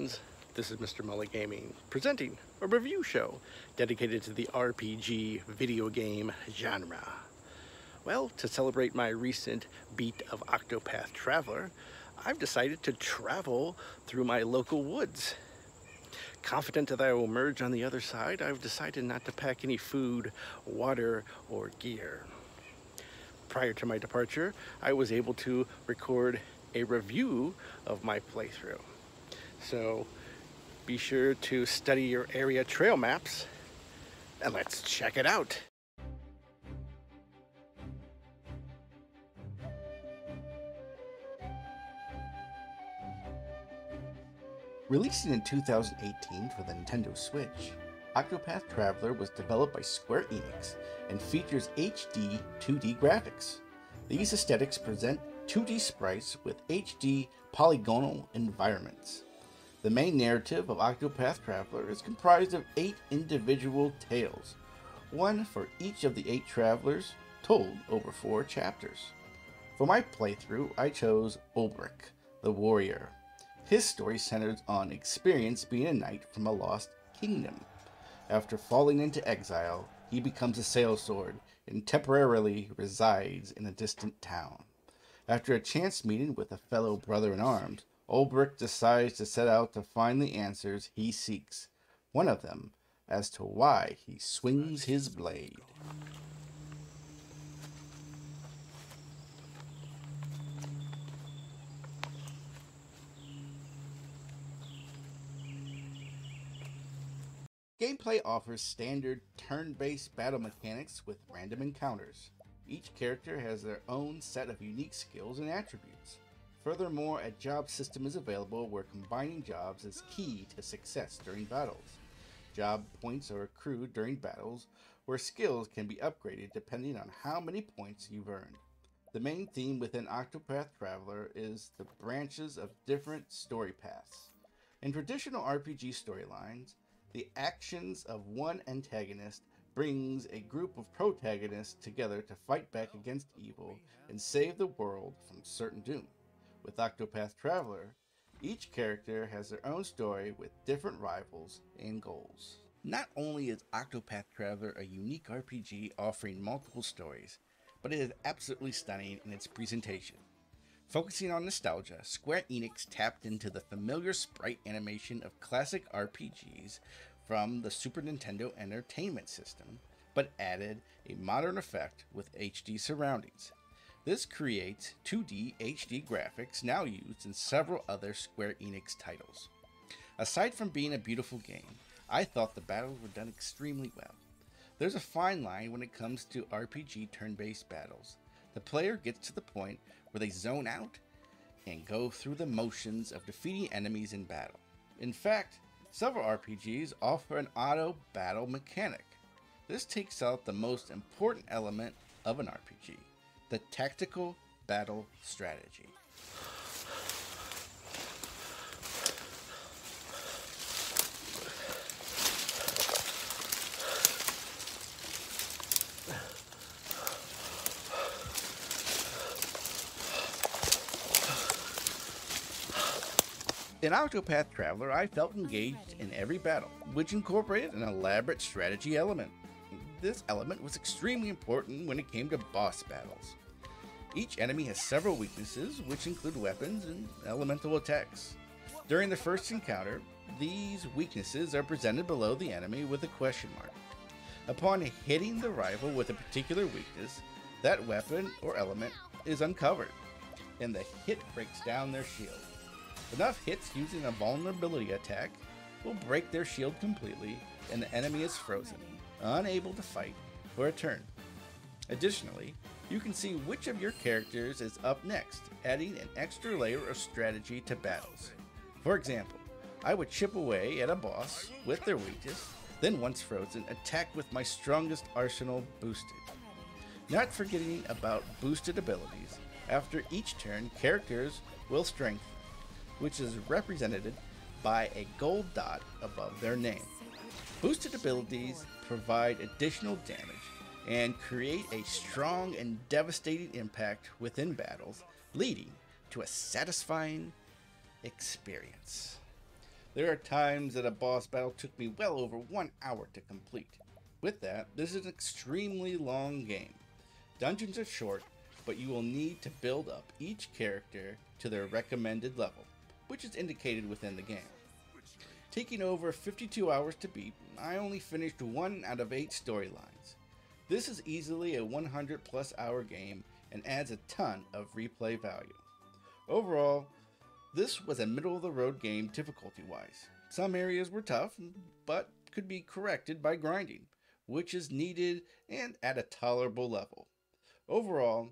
friends, this is Mr. Mullet Gaming, presenting a review show dedicated to the RPG video game genre. Well, to celebrate my recent beat of Octopath Traveler, I've decided to travel through my local woods. Confident that I will emerge on the other side, I've decided not to pack any food, water, or gear. Prior to my departure, I was able to record a review of my playthrough. So be sure to study your area trail maps and let's check it out. Releasing in 2018 for the Nintendo Switch, Octopath Traveler was developed by Square Enix and features HD 2D graphics. These aesthetics present 2D sprites with HD polygonal environments. The main narrative of Octopath Traveler is comprised of 8 individual tales, one for each of the 8 travelers, told over 4 chapters. For my playthrough, I chose Ulbrich, the warrior. His story centers on experience being a knight from a lost kingdom. After falling into exile, he becomes a sellsword and temporarily resides in a distant town. After a chance meeting with a fellow brother-in-arms, Ulbrich decides to set out to find the answers he seeks, one of them as to why he swings his blade. Gameplay offers standard turn-based battle mechanics with random encounters. Each character has their own set of unique skills and attributes. Furthermore, a job system is available where combining jobs is key to success during battles. Job points are accrued during battles, where skills can be upgraded depending on how many points you've earned. The main theme within Octopath Traveler is the branches of different story paths. In traditional RPG storylines, the actions of one antagonist brings a group of protagonists together to fight back against evil and save the world from certain doom. With Octopath Traveler, each character has their own story with different rivals and goals. Not only is Octopath Traveler a unique RPG offering multiple stories, but it is absolutely stunning in its presentation. Focusing on nostalgia, Square Enix tapped into the familiar sprite animation of classic RPGs from the Super Nintendo Entertainment System, but added a modern effect with HD surroundings. This creates 2D HD graphics now used in several other Square Enix titles. Aside from being a beautiful game, I thought the battles were done extremely well. There's a fine line when it comes to RPG turn-based battles. The player gets to the point where they zone out and go through the motions of defeating enemies in battle. In fact, several RPGs offer an auto battle mechanic. This takes out the most important element of an RPG, the tactical battle strategy. In Octopath Traveler, I felt engaged in every battle, which incorporated an elaborate strategy element. This element was extremely important when it came to boss battles. Each enemy has several weaknesses, which include weapons and elemental attacks. During the first encounter, these weaknesses are presented below the enemy with a question mark. Upon hitting the rival with a particular weakness, that weapon or element is uncovered, and the hit breaks down their shield. Enough hits using a vulnerability attack will break their shield completely, and the enemy is frozen, unable to fight for a turn. Additionally, you can see which of your characters is up next, adding an extra layer of strategy to battles. For example, I would chip away at a boss with their weakness, then once frozen, attack with my strongest arsenal boosted. Not forgetting about boosted abilities, after each turn, characters will strengthen, which is represented by a gold dot above their name. Boosted abilities provide additional damage and create a strong and devastating impact within battles, leading to a satisfying experience. There are times that a boss battle took me well over 1 hour to complete. With that, this is an extremely long game. Dungeons are short, but you will need to build up each character to their recommended level, which is indicated within the game. Taking over 52 hours to beat, I only finished 1 out of 8 storylines. This is easily a 100 plus hour game and adds a ton of replay value. Overall, this was a middle of the road game difficulty wise. Some areas were tough, but could be corrected by grinding, which is needed and at a tolerable level. Overall,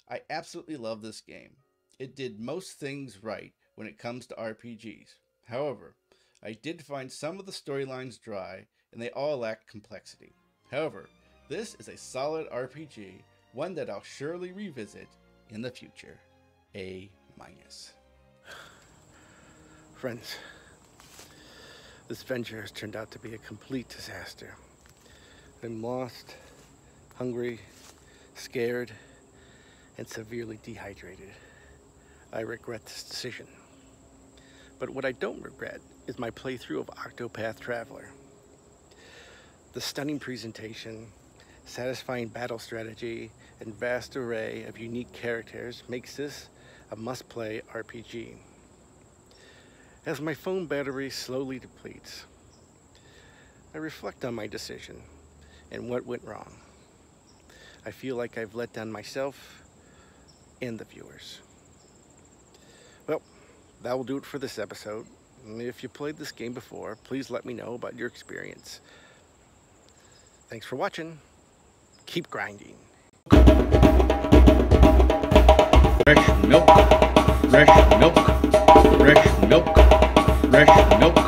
I absolutely love this game. It did most things right when it comes to RPGs. However, I did find some of the storylines dry and they all lack complexity. However, this is a solid RPG, one that I'll surely revisit in the future. A-. Friends, this venture has turned out to be a complete disaster. I'm lost, hungry, scared, and severely dehydrated. I regret this decision. But what I don't regret is my playthrough of Octopath Traveler. The stunning presentation, satisfying battle strategy, and vast array of unique characters makes this a must-play RPG. As my phone battery slowly depletes, I reflect on my decision and what went wrong. I feel like I've let down myself and the viewers. Well, that will do it for this episode. If you played this game before, please let me know about your experience. Thanks for watching. Keep grinding. Fresh milk, fresh milk, fresh milk, fresh milk.